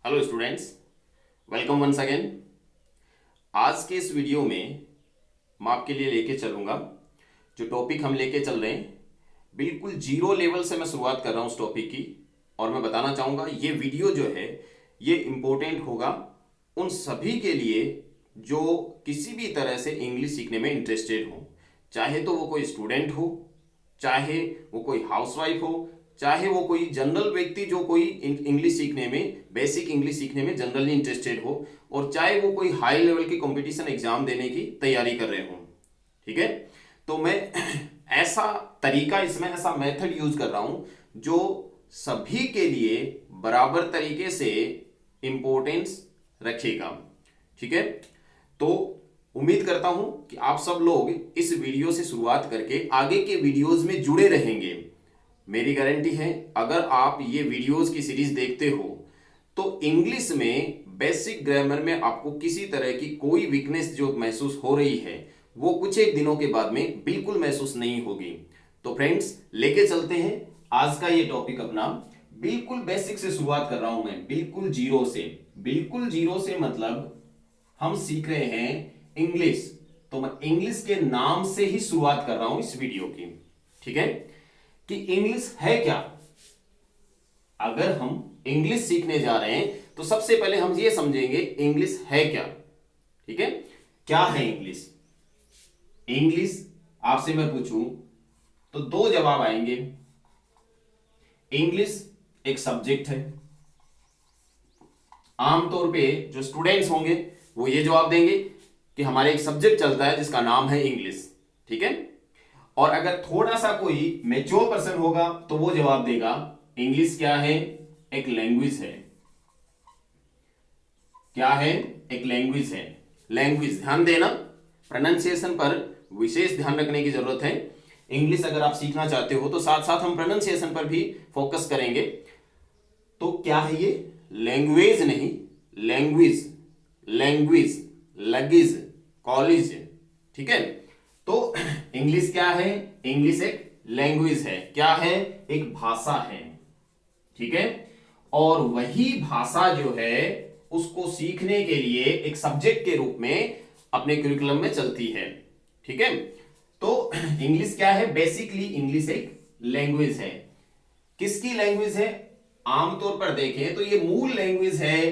Hello students, welcome once again. आज के इस वीडियो में मैं आपके लिए लेके चलूंगा जो टॉपिक हम लेके चल रहे हैं। बिल्कुल जीरो लेवल से मैं शुरुआत कर रहा हूं उस टॉपिक की, और मैं बताना चाहूंगा ये वीडियो जो है ये इम्पोर्टेंट होगा उन सभी के लिए जो किसी भी तरह से इंग्लिश सीखने में इंटरेस्टेड हो, चाहे तो वो कोई स्टूडेंट हो, चाहे वो कोई हाउसवाइफ हो, चाहे वो कोई जनरल व्यक्ति जो कोई इंग्लिश सीखने में, बेसिक इंग्लिश सीखने में जनरली इंटरेस्टेड हो, और चाहे वो कोई हाई लेवल की कंपटीशन एग्जाम देने की तैयारी कर रहे हो। ठीक है, तो मैं ऐसा तरीका, इसमें ऐसा मेथड यूज कर रहा हूं जो सभी के लिए बराबर तरीके से इंपॉर्टेंस रखेगा। ठीक है, तो उम्मीद करता हूं कि आप सब लोग इस वीडियो से शुरुआत करके आगे के वीडियोस में जुड़े रहेंगे। मेरी गारंटी है अगर आप ये वीडियोस की सीरीज देखते हो तो इंग्लिश में बेसिक ग्रामर में आपको किसी तरह की कोई वीकनेस जो महसूस हो रही है वो कुछ एक दिनों के बाद में बिल्कुल महसूस नहीं होगी। तो फ्रेंड्स, लेके चलते हैं आज का ये टॉपिक अपना। बिल्कुल बेसिक से शुरुआत कर रहा हूं मैं, बिल्कुल जीरो से। बिल्कुल जीरो से मतलब हम सीख रहे हैं इंग्लिश, तो मैं इंग्लिश के नाम से ही शुरुआत कर रहा हूं इस वीडियो की। ठीक है, कि इंग्लिश है क्या। अगर हम इंग्लिश सीखने जा रहे हैं तो सबसे पहले हम ये समझेंगे इंग्लिश है क्या। ठीक है, क्या है इंग्लिश। इंग्लिश आपसे मैं पूछूं तो दो जवाब आएंगे। इंग्लिश एक सब्जेक्ट है। आमतौर पे जो स्टूडेंट्स होंगे वो ये जवाब देंगे कि हमारे एक सब्जेक्ट चलता है जिसका नाम है इंग्लिश। ठीक है, और अगर थोड़ा सा कोई मैच्योर पर्सन होगा तो वो जवाब देगा इंग्लिश क्या है, एक लैंग्वेज है। क्या है, एक लैंग्वेज है। लैंग्वेज, ध्यान देना, प्रोनाउंसिएशन पर विशेष ध्यान रखने की जरूरत है। इंग्लिश अगर आप सीखना चाहते हो तो साथ साथ हम प्रोनाउंसिएशन पर भी फोकस करेंगे। तो क्या है ये, लैंग्वेज नहीं, लैंग्वेज, लैंग्वेज, लगेज, कॉलेज। ठीक है, तो इंग्लिश क्या है, इंग्लिश एक लैंग्वेज है। क्या है, एक भाषा है। ठीक है, और वही भाषा जो है उसको सीखने के लिए एक सब्जेक्ट के रूप में अपने करिकुलम में चलती है। ठीक है, तो इंग्लिश क्या है, बेसिकली इंग्लिश एक लैंग्वेज है। किसकी लैंग्वेज है, आमतौर पर देखें तो ये मूल लैंग्वेज है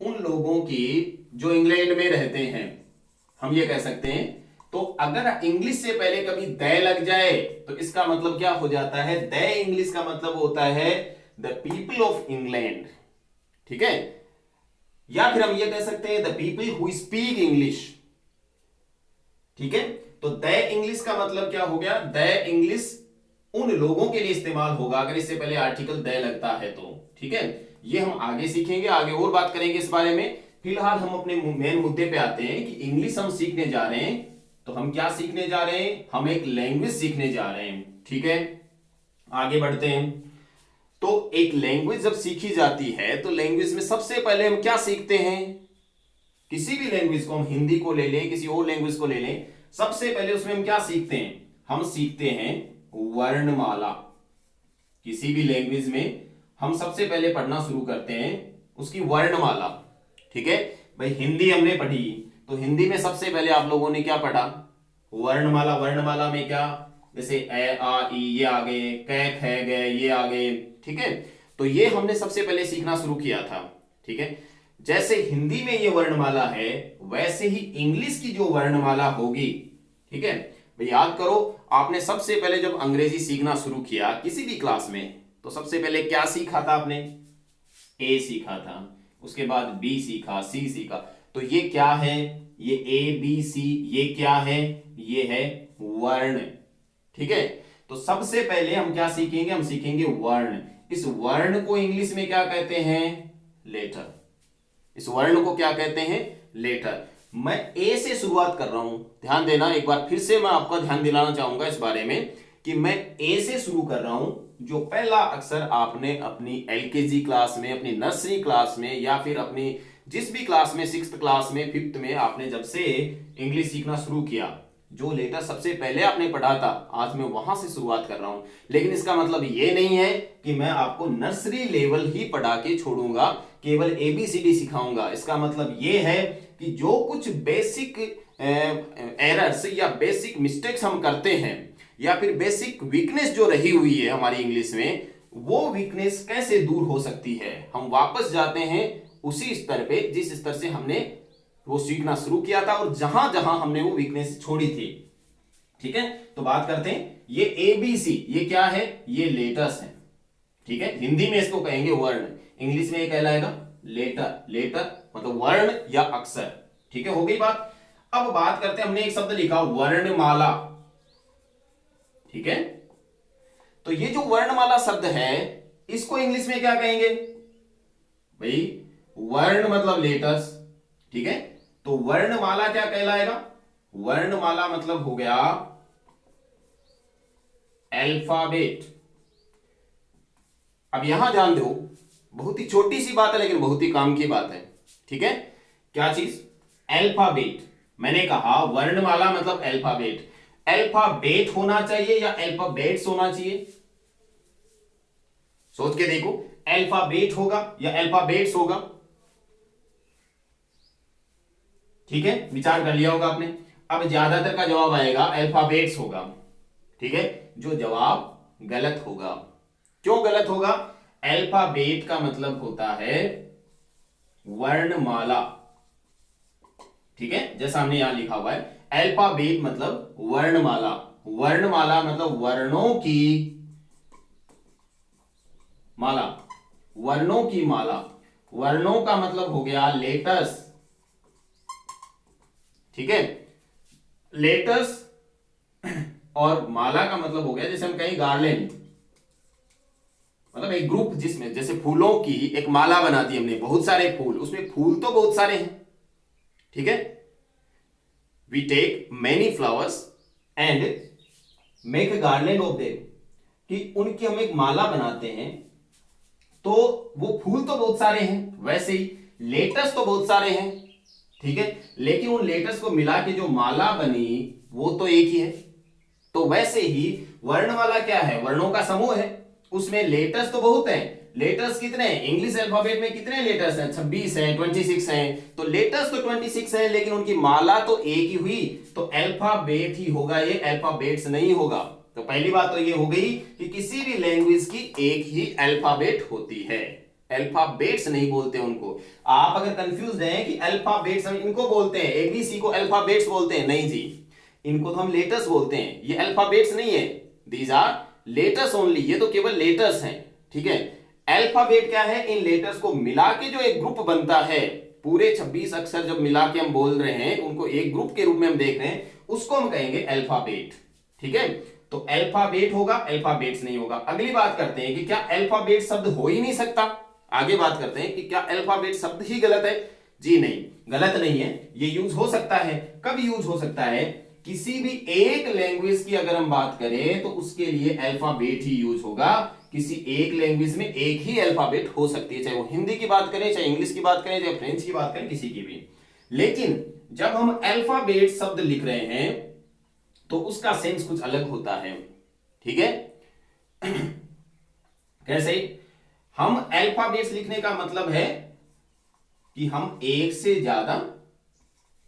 उन लोगों की जो इंग्लैंड में रहते हैं, हम ये कह सकते हैं। तो अगर इंग्लिश से पहले कभी द लग जाए तो इसका मतलब क्या हो जाता है, द इंग्लिश का मतलब होता है द पीपल ऑफ इंग्लैंड। ठीक है, या फिर हम ये कह सकते हैं the people who speak English. ठीक है, तो द इंग्लिश का मतलब क्या हो गया, द इंग्लिश उन लोगों के लिए इस्तेमाल होगा अगर इससे पहले आर्टिकल द लगता है तो। ठीक है, ये हम आगे सीखेंगे, आगे और बात करेंगे इस बारे में। फिलहाल हम अपने मेन मुद्दे पे आते हैं कि इंग्लिश हम सीखने जा रहे हैं तो हम क्या सीखने जा रहे हैं, हम एक लैंग्वेज सीखने जा रहे हैं। ठीक है, आगे बढ़ते हैं। तो एक लैंग्वेज जब सीखी जाती है तो लैंग्वेज में सबसे पहले हम क्या सीखते हैं, किसी भी लैंग्वेज को, हम हिंदी को ले लें, किसी और लैंग्वेज को ले लें, सबसे पहले उसमें हम क्या सीखते हैं, हम सीखते हैं वर्णमाला। किसी भी लैंग्वेज में हम सबसे पहले पढ़ना शुरू करते हैं उसकी वर्णमाला। ठीक है भाई, हिंदी हमने पढ़ी तो हिंदी में सबसे पहले आप लोगों ने क्या पढ़ा, वर्णमाला। वर्णमाला में क्या, जैसे ए आ ई ये आ गए, कै ख गए ये आ गए। ठीक है, तो ये हमने सबसे पहले सीखना शुरू किया था। ठीक है, जैसे हिंदी में ये वर्णमाला है वैसे ही इंग्लिश की जो वर्णमाला होगी। ठीक है भाई, याद करो आपने सबसे पहले जब अंग्रेजी सीखना शुरू किया किसी भी क्लास में तो सबसे पहले क्या सीखा था आपने, ए सीखा था, उसके बाद बी सीखा, सी सीखा। तो ये क्या है, ये ए बी सी, ये क्या है, ये है वर्ण। ठीक है, तो सबसे पहले हम क्या सीखेंगे, हम सीखेंगे वर्ण। इस वर्ण को इंग्लिश में क्या कहते हैं, लेटर। इस वर्ण को क्या कहते हैं, लेटर। मैं ए से शुरुआत कर रहा हूं, ध्यान देना, एक बार फिर से मैं आपका ध्यान दिलाना चाहूंगा इस बारे में कि मैं ए से शुरू कर रहा हूं। जो पहला अक्षर आपने अपनी एलकेजी क्लास में, अपनी नर्सरी क्लास में, या फिर अपनी जिस भी क्लास में, 6th क्लास में, 5th में आपने जब से इंग्लिश सीखना शुरू किया, जो लेटर सबसे पहले आपने पढ़ा था, आज मैं वहां से शुरुआत कर रहा हूं। लेकिन इसका मतलब ये नहीं है कि मैं आपको नर्सरी लेवल ही पढ़ा के छोड़ूंगा, केवल ABCD सिखाऊंगा। इसका मतलब ये है कि जो कुछ बेसिक एरर्स या बेसिक मिस्टेक्स हम करते हैं, या फिर बेसिक वीकनेस जो रही हुई है हमारी इंग्लिश में, वो वीकनेस कैसे दूर हो सकती है। हम वापस जाते हैं उसी स्तर पे जिस स्तर से हमने वो सीखना शुरू किया था और जहां जहां हमने वो वीकनेस छोड़ी थी। ठीक है, तो बात करते हैं, ये ABC ये क्या है, ये लेटर्स है। ठीक है, हिंदी में इसको कहेंगे वर्ण, इंग्लिश में ये कहलाएगा लेटर। लेटर मतलब वर्ण या अक्षर। ठीक है, हो गई बात। अब बात करते हैं, हमने एक शब्द लिखा वर्णमाला। ठीक है, तो ये जो वर्णमाला शब्द है इसको इंग्लिश में क्या कहेंगे भाई, वर्ण मतलब लेटर्स। ठीक है, तो वर्णमाला क्या कहलाएगा, वर्णमाला मतलब हो गया अल्फाबेट। अब यहां ध्यान दो, बहुत ही छोटी सी बात है लेकिन बहुत ही काम की बात है। ठीक है, क्या चीज, अल्फाबेट। मैंने कहा वर्णमाला मतलब अल्फाबेट। अल्फाबेट होना चाहिए या अल्फाबेट्स होना चाहिए, सोच के देखो, अल्फाबेट होगा या अल्फाबेट्स होगा। ठीक है, विचार कर लिया होगा आपने। अब ज्यादातर का जवाब आएगा अल्फाबेट्स होगा। ठीक है, जो जवाब गलत होगा। क्यों गलत होगा, अल्फाबेट का मतलब होता है वर्णमाला। ठीक है, जैसा हमने यहां लिखा हुआ है, अल्फाबेट मतलब वर्णमाला। वर्णमाला मतलब वर्णों की माला, वर्णों की माला। वर्णों का मतलब हो गया लेटर्स। ठीक है, लेटर्स, और माला का मतलब हो गया, जैसे हम कहीं गार्लेंड, मतलब एक ग्रुप जिसमें जैसे फूलों की एक माला बना दी हमने, बहुत सारे फूल, उसमें फूल तो बहुत सारे हैं। ठीक है, we take many flowers and make a garland of them, कि उनकी हम एक माला बनाते हैं, तो वो फूल तो बहुत सारे हैं, वैसे ही लेटर्स तो बहुत सारे हैं। ठीक है, लेकिन उन लेटर्स को मिला के जो माला बनी वो तो एक ही है। तो वैसे ही वर्णमाला क्या है, वर्णों का समूह है, उसमें लेटर्स तो बहुत हैं। लेटर्स कितने हैं, इंग्लिश अल्फाबेट में कितने लेटर्स हैं, 26 हैं, 26 हैं। तो लेटर्स तो 26 हैं, लेकिन उनकी माला तो एक ही हुई, तो अल्फाबेट ही होगा ये, अल्फाबेट्स नहीं होगा। तो पहली बात तो ये हो गई कि किसी भी लैंग्वेज की एक ही अल्फाबेट होती है, अल्फाबेट्स नहीं बोलते उनको। आप अगर कंफ्यूज हैं कि अल्फाबेट्स हम इनको बोलते हैं, ABC को अल्फाबेट्स बोलते हैं, नहीं जी, इनको तो हम लेटर्स बोलते हैं, ये अल्फाबेट्स नहीं है, दीज आर लेटर्स ओनली, ये तो केवल लेटर्स हैं। ठीक है, अल्फाबेट क्या है, इन लेटर्स को मिला के जो एक ग्रुप बनता है, पूरे 26 अक्षर जब मिला के हम बोल रहे हैं, उनको एक ग्रुप के रूप में हम देख रहे हैं, उसको हम कहेंगे अल्फाबेट। ठीक है, तो अल्फाबेट होगा, अल्फाबेट्स नहीं होगा। अगली बात करते हैं कि क्या अल्फाबेट शब्द हो ही नहीं सकता। आगे बात करते हैं कि क्या अल्फाबेट शब्द ही गलत है। जी नहीं, गलत नहीं है, ये यूज हो सकता है। कब यूज हो सकता है, किसी भी एक लैंग्वेज की अगर हम बात करें तो उसके लिए अल्फाबेट ही यूज होगा। किसी एक लैंग्वेज में एक ही अल्फाबेट हो सकती है, चाहे वो हिंदी की बात करें, चाहे इंग्लिश की बात करें, चाहे फ्रेंच की बात करें, किसी की भी। लेकिन जब हम अल्फाबेट शब्द लिख रहे हैं तो उसका सेंस कुछ अलग होता है। ठीक है, कैसे, हम अल्फाबेट्स लिखने का मतलब है कि हम एक से ज्यादा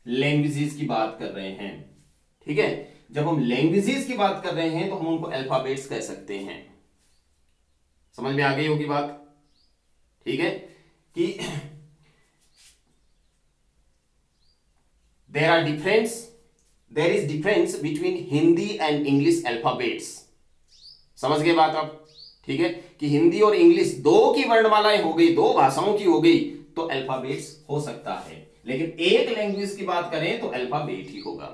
लैंग्वेजेस की बात कर रहे हैं। ठीक है, जब हम लैंग्वेजेस की बात कर रहे हैं तो हम उनको अल्फाबेट्स कह सकते हैं। समझ में आ गई होगी बात। ठीक है, कि there is difference between Hindi and English alphabets. समझ गए बात आप। ठीक है, कि हिंदी और इंग्लिश दो की वर्णमालाएं हो गई, दो भाषाओं की हो गई, तो अल्फाबेट्स हो सकता है। लेकिन एक लैंग्वेज की बात करें तो अल्फाबेट ही होगा।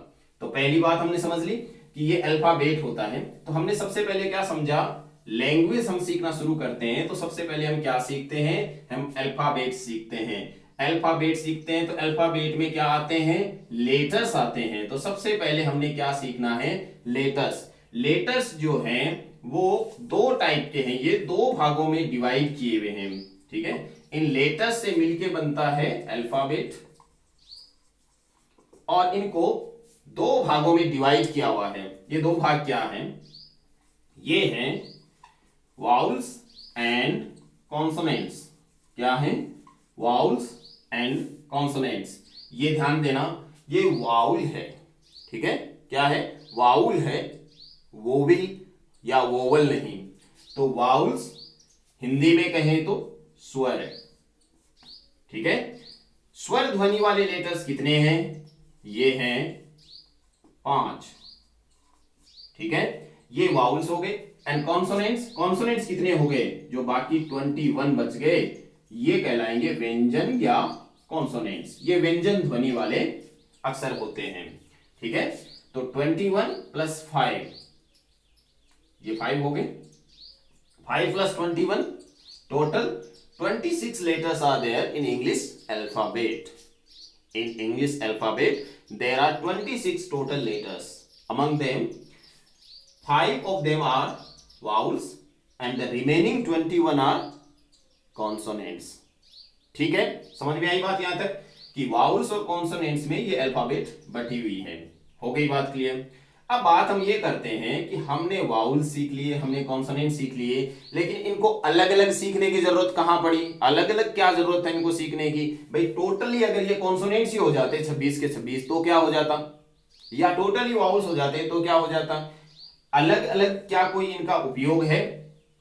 तो पहली बात हमने समझ ली कि ये अल्फाबेट होता है। तो हमने सबसे पहले क्या समझा, लैंग्वेज हम सीखना शुरू करते हैं तो सबसे पहले हम क्या सीखते हैं, हम अल्फाबेट सीखते हैं। अल्फाबेट सीखते हैं तो अल्फाबेट में क्या आते हैं, लेटर्स आते हैं। तो सबसे पहले हमने क्या सीखना है, लेटर्स। लेटर्स जो हैं वो दो टाइप के हैं, ये दो भागों में डिवाइड किए हुए हैं। ठीक है, इन लेटर्स से मिलके बनता है अल्फाबेट, और इनको दो भागों में डिवाइड किया हुआ है। ये दो भाग क्या हैं? ये हैं वाउल्स एंड कॉन्सोनेंट्स। क्या है? Vowels and consonants. ये ध्यान देना, ये वाउल है, ठीक है? क्या है? वाउल है, वोविल या वोवल नहीं। तो वाउल्स हिंदी में कहें तो स्वर है, ठीक है? स्वर ध्वनि वाले लेटर्स कितने हैं? ये हैं 5, ठीक है? ये वाउल्स हो गए। एंड कॉन्सोनेंट्स, कॉन्सोनेंट्स कितने हो गए? जो बाकी 21 बच गए, ये कहलाएंगे व्यंजन या कॉन्सोनेंट्स। ये व्यंजन ध्वनि वाले अक्षर होते हैं, ठीक है? तो 21 प्लस 5, ये 5 हो गए। 5 plus 21, total 26 letters are there in English alphabet. In English alphabet, there are 26 total letters. Among them, 5 of them are vowels and the remaining 21 are consonants. ठीक है? समझ में आई बात यहां तक कि वाउल्स और कॉन्सोनेंट्स में ये अल्फाबेट बटी हुई है। हो गई बात क्लियर? अब बात हम ये करते हैं कि हमने वाउल सीख लिए, हमने कॉन्सोनेंट सीख लिए, लेकिन इनको अलग अलग सीखने की जरूरत कहां पड़ी? अलग अलग क्या जरूरत है इनको सीखने की? भाई टोटली अगर ये कॉन्सोनेंट्स ही हो जाते 26 के 26 तो क्या हो जाता? या टोटली वाउल्स हो जाते तो क्या हो जाता? अलग अलग क्या कोई इनका उपयोग है?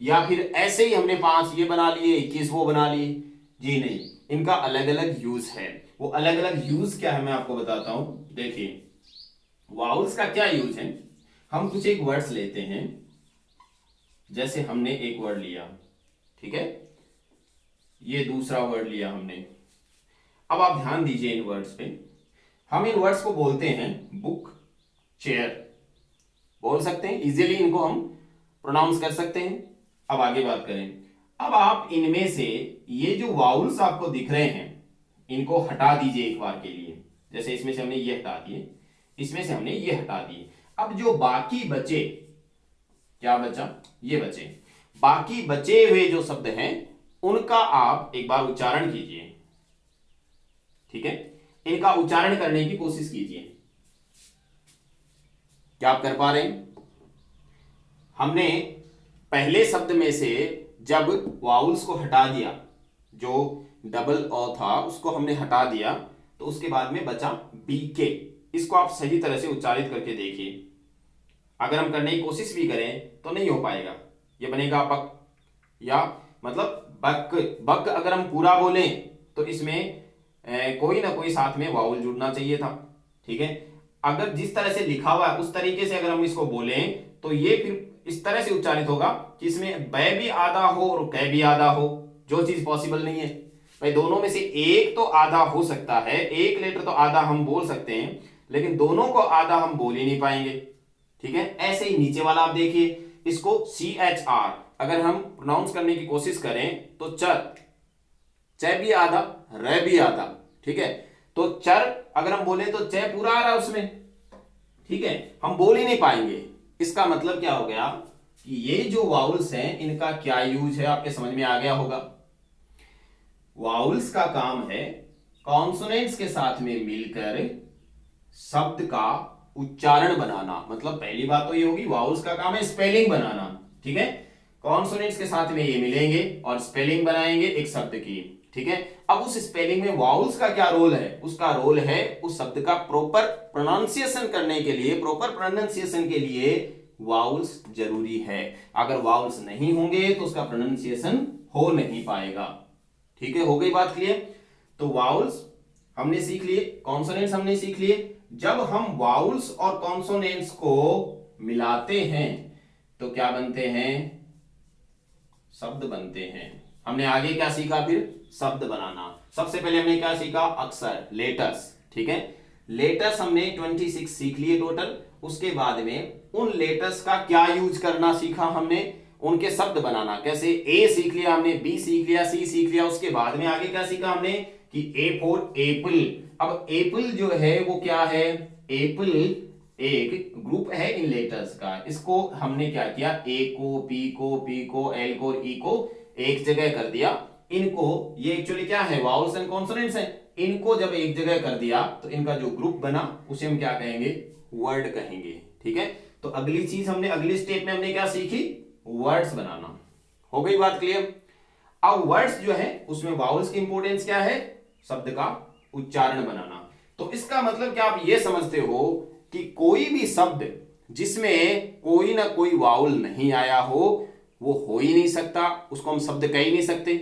या फिर ऐसे ही हमने 5 ये बना लिए, 21 वो बना लिए? जी नहीं, इनका अलग अलग यूज है। वो अलग अलग यूज क्या है मैं आपको बताता हूं। देखिए वाउल्स का क्या यूज है, हम कुछ एक वर्ड्स लेते हैं, जैसे हमने एक वर्ड लिया, ठीक है? ये दूसरा वर्ड लिया हमने। अब आप ध्यान दीजिए इन वर्ड्स पे। हम इन वर्ड्स को बोलते हैं बुक, चेयर, बोल सकते हैं इजीली, इनको हम प्रोनाउंस कर सकते हैं। अब आगे बात करें। अब आप इनमें से ये जो वाउल्स आपको दिख रहे हैं, इनको हटा दीजिए एक बार के लिए। जैसे इसमें से हमने ये हटा दिए, इसमें से हमने ये हटा दिए। अब जो बाकी बचे, क्या बचा? ये बचे। बाकी बचे हुए जो शब्द हैं उनका आप एक बार उच्चारण कीजिए, ठीक है? इनका उच्चारण करने की कोशिश कीजिए। क्या आप कर पा रहे हैं? हमने पहले शब्द में से जब वाउल्स को हटा दिया, जो डबल अ था उसको हमने हटा दिया, तो उसके बाद में बचा बीके। इसको आप सही तरह से उच्चारित करके देखिए। अगर हम करने की कोशिश भी करें तो नहीं हो पाएगा। ये बनेगा बक, या मतलब बक। बक अगर हम पूरा बोलें तो इसमें कोई ना कोई साथ में वाउल जुड़ना चाहिए था, ठीक है? अगर जिस तरह से लिखा हुआ है उस तरीके से अगर हम इसको बोलें तो ये फिर इस तरह से उच्चारित होगा कि इसमें बै भी आधा हो और कै भी आधा हो, जो चीज पॉसिबल नहीं है। भाई दोनों में से एक तो आधा हो सकता है, एक लेटर तो आधा हम बोल सकते हैं, लेकिन दोनों को आधा हम बोल ही नहीं पाएंगे, ठीक है? ऐसे ही नीचे वाला आप देखिए, इसको CHR अगर हम प्रोनाउंस करने की कोशिश करें तो चर, च भी आधा, र भी आधा, ठीक है? तो चर अगर हम बोले तो च पूरा आ रहा है उसमें, ठीक है? हम बोल ही नहीं पाएंगे। इसका मतलब क्या हो गया कि ये जो वाउल्स हैं इनका क्या यूज है आपके समझ में आ गया होगा। वाउल्स का काम है कॉन्सोनेंट्स के साथ में मिलकर शब्द का उच्चारण बनाना। मतलब पहली बात तो ये होगी वाउल्स का काम है स्पेलिंग बनाना, ठीक है? कॉन्सोनेंट्स के साथ में ये मिलेंगे और स्पेलिंग बनाएंगे एक शब्द की, ठीक है? अब उस स्पेलिंग में वाउल्स का क्या रोल है? उसका रोल है उस शब्द का प्रॉपर प्रोनाउंसिएशन करने के लिए, प्रॉपर प्रोनाउंसिएशन के लिए वाउल्स जरूरी है। अगर वाउल्स नहीं होंगे तो उसका प्रोनाउंसिएशन हो नहीं पाएगा, ठीक है? हो गई बात क्लियर? तो वाउल्स हमने सीख लिए, कॉन्सोनेंट्स हमने सीख लिए। जब हम वाउल्स और कॉन्सोनेंट्स को मिलाते हैं तो क्या बनते हैं? शब्द बनते हैं। हमने आगे क्या सीखा फिर? शब्द बनाना। सबसे पहले हमने क्या सीखा? अक्षर, लेटर्स, ठीक है? लेटर्स हमने 26 सीख लिए टोटल। उसके बाद में उन लेटर्स का क्या यूज करना सीखा हमने, उनके शब्द बनाना कैसे। ए सीख लिया हमने, बी सीख लिया, सी सीख लिया। उसके बाद में आगे क्या सीखा हमने कि ए फॉर एप्पल। अब एप्पल जो है वो क्या है? एप्पल एक ग्रुप है इन लेटर्स का। इसको हमने क्या किया? ए को, पी को, पी को, एल को, ई को एक जगह कर दिया। इनको, ये एक्चुअली क्या है? वाउल्स एंड कॉन्सोनेंट्स हैं। इनको जब एक जगह कर दिया तो इनका जो ग्रुप बना उसे हम क्या कहेंगे? वर्ड कहेंगे। ठीक है, तो अगली चीज हमने अगली स्टेप में हमने क्या सीखी, वर्ड्स बनाना। हो गई बात क्लियर। अब वर्ड्स जो है उसमें वाउल्स की इंपॉर्टेंस क्या है, शब्द का उच्चारण बनाना। तो इसका मतलब क्या आप ये समझते हो कि कोई भी शब्द जिसमें कोई ना कोई वाउल नहीं आया हो वो हो ही नहीं सकता, उसको हम शब्द कह ही नहीं सकते।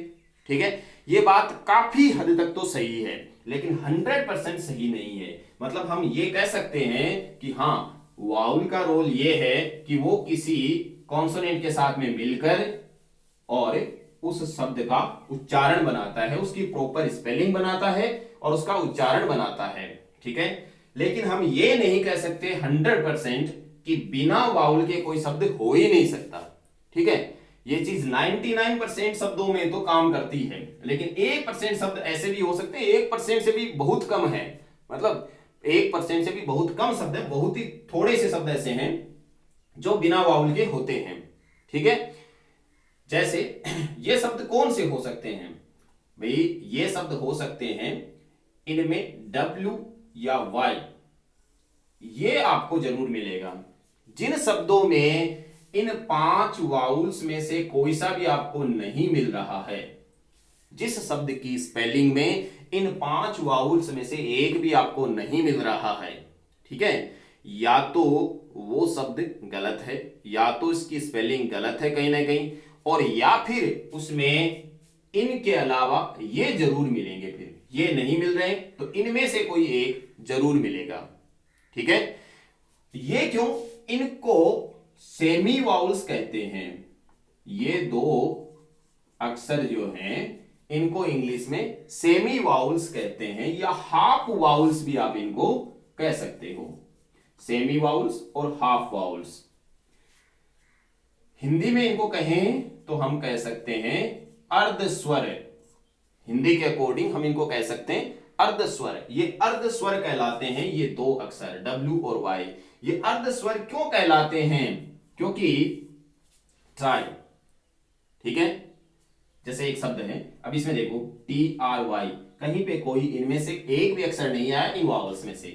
ठीक है, ये बात काफी हद तक तो सही है, लेकिन 100% सही नहीं है। मतलब हम ये कह सकते हैं कि हाँ, वाउल का रोल ये है कि वो किसी कॉन्सोनेंट के साथ में मिलकर और उस शब्द का उच्चारण बनाता है, उसकी प्रॉपर स्पेलिंग बनाता है और उसका उच्चारण बनाता है। ठीक है, लेकिन हम ये नहीं कह सकते 100% कि बिना वाउल के कोई शब्द हो ही नहीं सकता। ठीक है, ये चीज 99% शब्दों में तो काम करती है, लेकिन 1% शब्द ऐसे भी हो सकते हैं, 1% से भी बहुत कम है, मतलब 1% से भी बहुत कम शब्द है, बहुत ही थोड़े से शब्द ऐसे हैं जो बिना वाउल के होते हैं। ठीक है, जैसे ये शब्द कौन से हो सकते हैं भाई, ये शब्द हो सकते हैं इनमें W या Y, ये आपको जरूर मिलेगा। जिन शब्दों में इन 5 वाउल्स में से कोई सा भी आपको नहीं मिल रहा है, जिस शब्द की स्पेलिंग में इन 5 वाउल्स में से एक भी आपको नहीं मिल रहा है, ठीक है, या तो वो शब्द गलत है, या तो इसकी स्पेलिंग गलत है कहीं ना कहीं, और या फिर उसमें इनके अलावा ये जरूर मिलेंगे। फिर ये नहीं मिल रहे तो इनमें से कोई एक जरूर मिलेगा। ठीक है, ये क्यों, इनको सेमी वाउल्स कहते हैं। ये दो अक्षर जो हैं इनको इंग्लिश में सेमी वाउल्स कहते हैं, या हाफ वाउल्स भी आप इनको कह सकते हो, सेमी वाउल्स और हाफ वाउल्स। हिंदी में इनको कहें तो हम कह सकते हैं अर्धस्वर। हिंदी के अकॉर्डिंग हम इनको कह सकते हैं अर्धस्वर। ये अर्धस्वर कहलाते हैं, ये दो अक्षर W और Y। ये अर्धस्वर क्यों कहलाते हैं, क्योंकि ट्राई, ठीक है, जैसे एक शब्द है, अब इसमें देखो TRY, कहीं पे कोई इनमें से एक भी अक्षर नहीं आया इन वावल्स में से,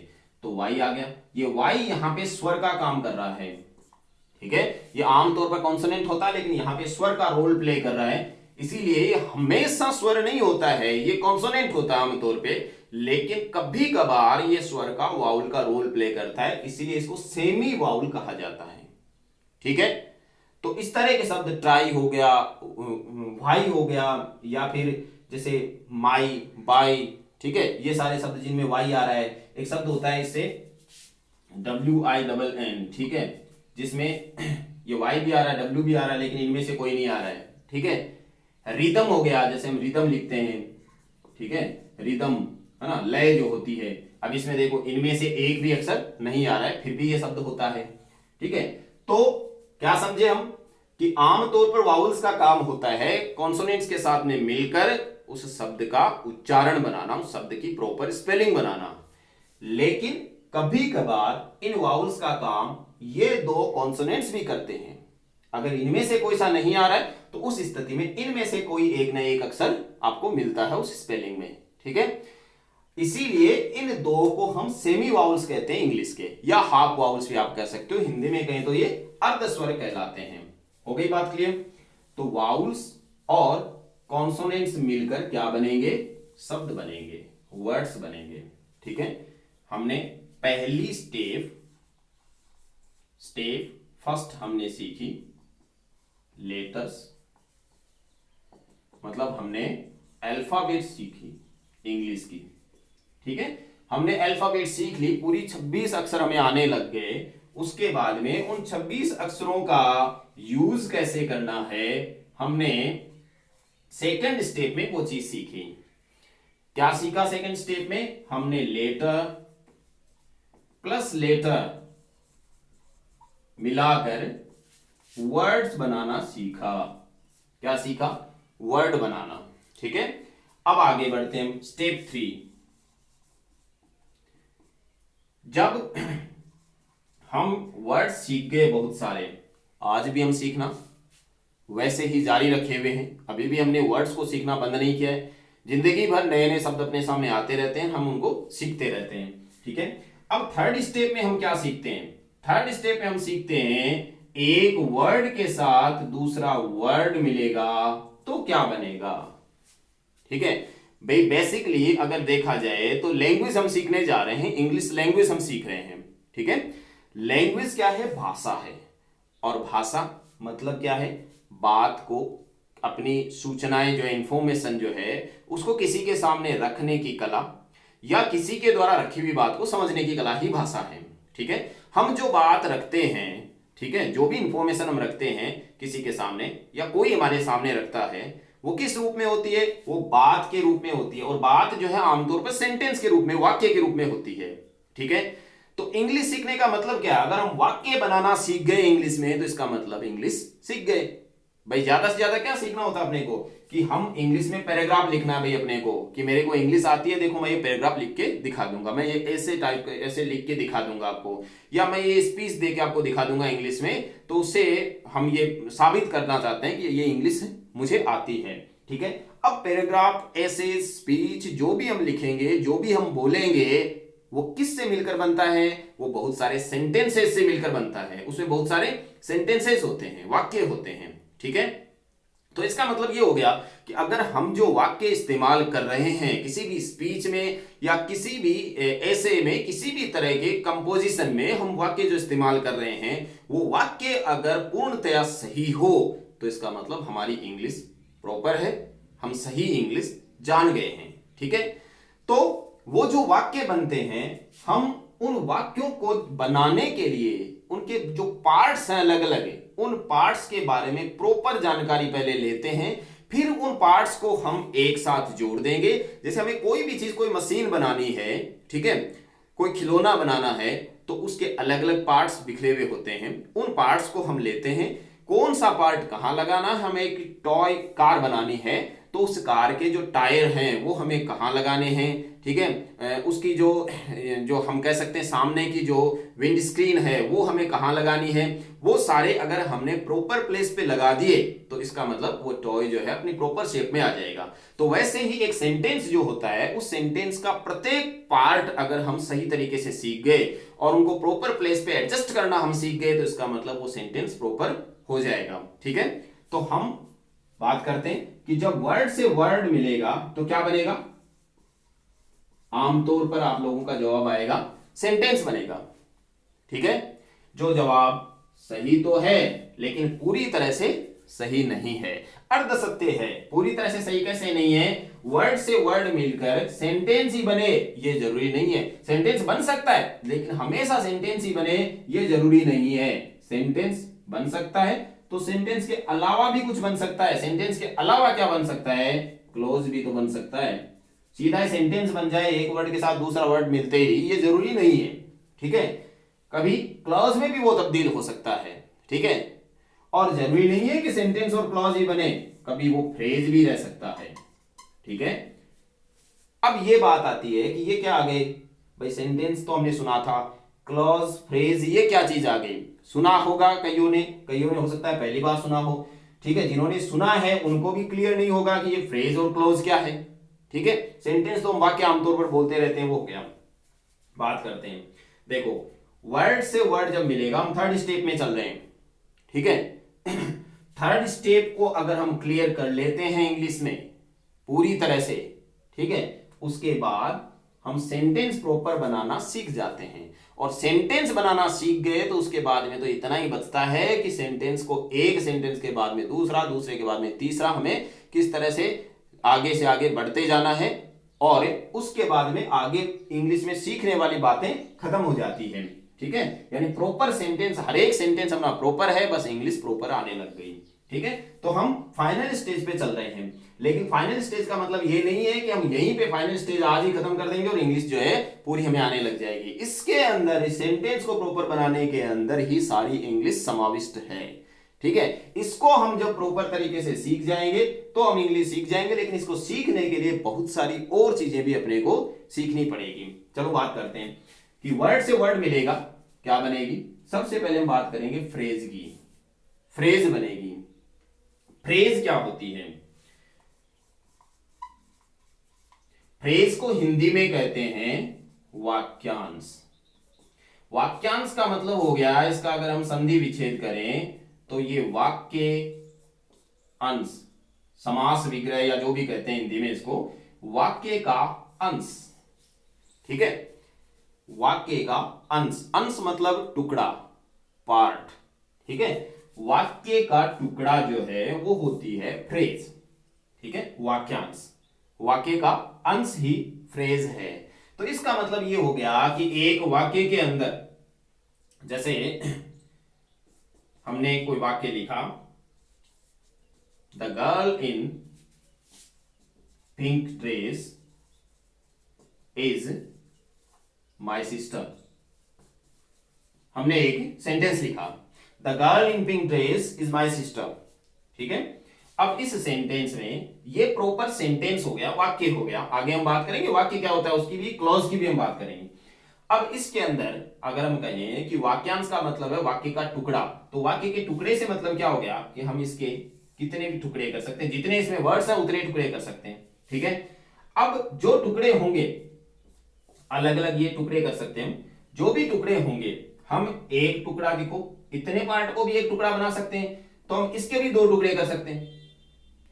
तो Y आ गया। ये Y यहां पे स्वर का काम कर रहा है। ठीक है, ये आमतौर पर कॉन्सोनेंट होता है, लेकिन यहां पे स्वर का रोल प्ले कर रहा है, इसीलिए ये हमेशा स्वर नहीं होता है, ये कॉन्सोनेंट होता है आमतौर पे, लेकिन कभी कभार ये स्वर का वाउल का रोल प्ले करता है, इसीलिए इसको सेमी वाउल कहा जाता है। ठीक है, तो इस तरह के शब्द ट्राई हो गया, भाई हो गया, या फिर जैसे माई, बाई, ठीक है, ये सारे शब्द जिनमें वाई आ रहा है। एक शब्द होता है इससे WINN, ठीक है, जिसमें ये वाई भी आ रहा है, W भी आ रहा है, लेकिन इनमें से कोई नहीं आ रहा है। ठीक है, रिदम हो गया, जैसे हम रिदम लिखते हैं, ठीक है, रिदम है ना, लय जो होती है। अब इसमें देखो इनमें से एक भी अक्षर नहीं आ रहा है, फिर भी ये शब्द होता है। ठीक है, तो क्या समझे हम कि आमतौर पर वाउल्स का काम होता है कॉन्सोनेंट्स के साथ में मिलकर उस शब्द का उच्चारण बनाना, उस शब्द की प्रॉपर स्पेलिंग बनाना, लेकिन कभी कभार इन वाउल्स का काम ये दो कॉन्सोनेंट्स भी करते हैं। अगर इनमें से कोई सा नहीं आ रहा है तो उस स्थिति में इनमें से कोई एक ना एक अक्षर आपको मिलता है उस स्पेलिंग में। ठीक है, इसीलिए इन दो को हम सेमी वाउल्स कहते हैं इंग्लिश के, या हाफ वाउल्स भी आप कह सकते हो, हिंदी में कहें तो ये अर्धस्वर कहलाते हैं। हो गई बात क्लियर। तो वाउल्स और कॉन्सोनेंट्स मिलकर क्या बनेंगे, शब्द बनेंगे, वर्ड्स बनेंगे। ठीक है, हमने पहली स्टेप फर्स्ट हमने सीखी लेटर्स, मतलब हमने अल्फाबेट सीखी इंग्लिश की। ठीक है, हमने अल्फाबेट सीख ली, पूरी 26 अक्षर हमें आने लग गए। उसके बाद में उन 26 अक्षरों का यूज कैसे करना है, हमने सेकंड स्टेप में वो चीज सीखी। क्या सीखा सेकंड स्टेप में, हमने लेटर प्लस लेटर मिलाकर वर्ड्स बनाना सीखा। क्या सीखा, वर्ड बनाना। ठीक है, अब आगे बढ़ते हैं स्टेप 3। जब हम वर्ड सीख गए बहुत सारे, आज भी हम सीखना वैसे ही जारी रखे हुए हैं, अभी भी हमने वर्ड्स को सीखना बंद नहीं किया है। जिंदगी भर नए नए शब्द अपने सामने आते रहते हैं, हम उनको सीखते रहते हैं। ठीक है, अब थर्ड स्टेप में हम क्या सीखते हैं? थर्ड स्टेप में हम सीखते हैं एक वर्ड के साथ दूसरा वर्ड मिलेगा तो क्या बनेगा। ठीक है भाई, बेसिकली अगर देखा जाए तो लैंग्वेज हम सीखने जा रहे हैं, इंग्लिश लैंग्वेज हम सीख रहे हैं। ठीक है, लैंग्वेज क्या है? भाषा है। और भाषा मतलब क्या है? बात को, अपनी सूचनाएं जो है, इंफॉर्मेशन जो है, उसको किसी के सामने रखने की कला या किसी के द्वारा रखी हुई बात को समझने की कला ही भाषा है। ठीक है, हम जो बात रखते हैं, ठीक है, जो भी इंफॉर्मेशन हम रखते हैं किसी के सामने या कोई हमारे सामने रखता है, वो किस रूप में होती है? वो बात के रूप में होती है। और बात जो है आमतौर पर सेंटेंस के रूप में, वाक्य के रूप में होती है। ठीक है, तो इंग्लिश सीखने का मतलब क्या है? अगर हम वाक्य बनाना सीख गए इंग्लिश में तो इसका मतलब इंग्लिश सीख गए। भाई ज्यादा से ज्यादा क्या सीखना होता है अपने को? कि हम इंग्लिश में पैराग्राफ लिखना है भाई अपने को, कि मेरे को इंग्लिश आती है, देखो मैं ये पैराग्राफ लिख के दिखा दूंगा, मैं ये ऐसे टाइप ऐसे लिख के दिखा दूंगा आपको, या मैं ये स्पीच दे के आपको दिखा दूंगा इंग्लिश में। तो उससे हम ये साबित करना चाहते हैं कि ये इंग्लिश मुझे आती है। ठीक है, अब पैराग्राफ, ऐसे, स्पीच जो भी हम लिखेंगे, जो भी हम बोलेंगे, वो किससे मिलकर बनता है? वो बहुत सारे सेंटेंसेस से मिलकर बनता है। उसमें बहुत सारे सेंटेंसेस होते हैं, वाक्य होते हैं। ठीक है, तो इसका मतलब ये हो गया कि अगर हम जो वाक्य इस्तेमाल कर रहे हैं किसी भी स्पीच में या किसी भी ऐसे में, किसी भी तरह के कंपोजिशन में हम वाक्य जो इस्तेमाल कर रहे हैं, वो वाक्य अगर पूर्णतया सही हो तो इसका मतलब हमारी इंग्लिश प्रॉपर है, हम सही इंग्लिश जान गए हैं। ठीक है, तो वो जो वाक्य बनते हैं, हम उन वाक्यों को बनाने के लिए उनके जो पार्ट्स हैं अलग अलग, उन पार्ट्स के बारे में प्रॉपर जानकारी पहले लेते हैं, फिर उन पार्ट्स को हम एक साथ जोड़ देंगे। जैसे हमें कोई भी चीज, कोई मशीन बनानी है, ठीक है, कोई खिलौना बनाना है, तो उसके अलग अलग पार्ट्स बिखरे हुए होते हैं। उन पार्ट्स को हम लेते हैं, कौन सा पार्ट कहां लगाना है। हमें एक टॉय कार बनानी है तो उस कार के जो टायर हैं वो हमें कहां लगाने हैं। ठीक है, उसकी जो हम कह सकते हैं सामने की जो विंड स्क्रीन है वो हमें कहां लगानी है। वो सारे अगर हमने प्रॉपर प्लेस पे लगा दिए तो इसका मतलब वो टॉय जो है अपनी प्रॉपर शेप में आ जाएगा। तो वैसे ही एक सेंटेंस जो होता है, उस सेंटेंस का प्रत्येक पार्ट अगर हम सही तरीके से सीख गए और उनको प्रॉपर प्लेस पे एडजस्ट करना हम सीख गए तो इसका मतलब वो सेंटेंस प्रॉपर हो जाएगा। ठीक है, तो हम बात करते हैं कि जब वर्ड से वर्ड मिलेगा तो क्या बनेगा। आमतौर पर आप लोगों का जवाब आएगा सेंटेंस बनेगा। ठीक है, जो जवाब सही तो है लेकिन पूरी तरह से सही नहीं है, अर्ध सत्य है। पूरी तरह से सही कैसे नहीं है? वर्ड से वर्ड मिलकर सेंटेंस ही बने ये जरूरी नहीं है। सेंटेंस बन सकता है लेकिन हमेशा सेंटेंस ही बने ये जरूरी नहीं है। सेंटेंस बन सकता है तो सेंटेंस के अलावा भी कुछ बन सकता है। सेंटेंस के अलावा क्या बन सकता है? क्लोज भी तो बन सकता है। सीधा सेंटेंस बन जाए एक वर्ड के साथ दूसरा वर्ड मिलते ही, ये जरूरी नहीं है। ठीक है, कभी क्लॉज में भी वो तब्दील हो सकता है। ठीक है, और जरूरी नहीं है कि सेंटेंस और क्लॉज ही बने, कभी वो फ्रेज भी रह सकता है। ठीक है, अब ये बात आती है कि ये क्या आ गई भाई? सेंटेंस तो हमने सुना था, क्लॉज, फ्रेज, ये क्या चीज आ गई? सुना होगा कईयों ने हो सकता है पहली बार सुना हो। ठीक है, जिन्होंने सुना है उनको भी क्लियर नहीं होगा कि ये फ्रेज और क्लॉज क्या है। ठीक है, सेंटेंस तो हम वाक्य आमतौर पर बोलते रहते हैं, वो क्या बात करते हैं। देखो, वर्ड से वर्ड जब मिलेगा, हम थर्ड स्टेप में चल रहे हैं। ठीक है, थर्ड स्टेप को अगर हम क्लियर कर लेते हैं इंग्लिश में पूरी तरह से, ठीक है, उसके बाद हम सेंटेंस प्रॉपर बनाना सीख जाते हैं। और सेंटेंस बनाना सीख गए तो उसके बाद में तो इतना ही बचता है कि सेंटेंस को, एक सेंटेंस के बाद में दूसरा, दूसरे के बाद में तीसरा, हमें किस तरह से आगे से आगे बढ़ते जाना है और उसके बाद में आगे इंग्लिश में सीखने वाली बातें खत्म हो जाती है। ठीक है, यानी प्रॉपर सेंटेंस, हर एक सेंटेंस अपना प्रॉपर है, बस इंग्लिश प्रॉपर आने लग गई। ठीक है, तो हम फाइनल स्टेज पे चल रहे हैं। लेकिन फाइनल स्टेज का मतलब ये नहीं है कि हम यहीं पे फाइनल स्टेज आज ही खत्म कर देंगे और इंग्लिश जो है पूरी हमें आने लग जाएगी। इसके अंदर, इस सेंटेंस को प्रॉपर बनाने के अंदर ही सारी इंग्लिश समाविष्ट है। ठीक है, इसको हम जब प्रॉपर तरीके से सीख जाएंगे तो हम इंग्लिश सीख जाएंगे। लेकिन इसको सीखने के लिए बहुत सारी और चीजें भी अपने को सीखनी पड़ेगी। चलो बात करते हैं कि वर्ड से वर्ड मिलेगा क्या बनेगी। सबसे पहले हम बात करेंगे फ्रेज की। फ्रेज बनेगी। फ्रेज क्या होती है? फ्रेज को हिंदी में कहते हैं वाक्यांश। वाक्यांश का मतलब हो गया, इसका अगर हम संधि विच्छेद करें तो ये वाक्य अंश, समास विग्रह या जो भी कहते हैं हिंदी में इसको, वाक्य का अंश। ठीक है, वाक्य का अंश, अंश मतलब टुकड़ा, पार्ट। ठीक है, वाक्य का टुकड़ा जो है वो होती है फ्रेज। ठीक है, वाक्यांश, वाक्य का अंश ही फ्रेज है। तो इसका मतलब ये हो गया कि एक वाक्य के अंदर, जैसे हमने कोई वाक्य लिखा, the girl in pink dress is my sister. हमने एक सेंटेंस लिखा, the girl in pink dress is my sister. ठीक है, अब इस सेंटेंस में ये प्रॉपर सेंटेंस हो गया, वाक्य हो गया। आगे हम बात करेंगे वाक्य क्या होता है, उसकी भी, क्लॉज की भी हम बात करेंगे। अब इसके अंदर अगर हम कहें कि वाक्यांश का मतलब है वाक्य का टुकड़ा, तो वाक्य के टुकड़े से मतलब क्या हो गया कि हम इसके कितने भी टुकड़े कर सकते हैं, जितने इसमें वर्ड्स हैं उतने टुकड़े कर सकते हैं। ठीक है, अब जो टुकड़े होंगे, अलग अलग ये टुकड़े कर सकते हैं, जो भी टुकड़े होंगे, हम एक टुकड़ा, देखो इतने पार्ट को भी एक टुकड़ा बना सकते हैं, तो हम इसके भी दो टुकड़े कर सकते हैं।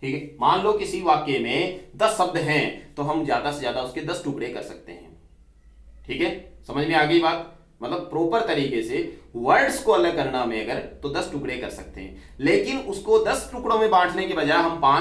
ठीक है, मान लो किसी वाक्य में 10 शब्द हैं, तो हम ज्यादा से ज्यादा उसके 10 टुकड़े कर सकते हैं। ठीक है, समझ में आ गई बात? मतलब प्रॉपर तरीके से वर्ड्स को अलग करना में अगर, तो 10 टुकड़े कर सकते हैं, लेकिन उसको 10 टुकड़ों में बांटने के बजाय हम 5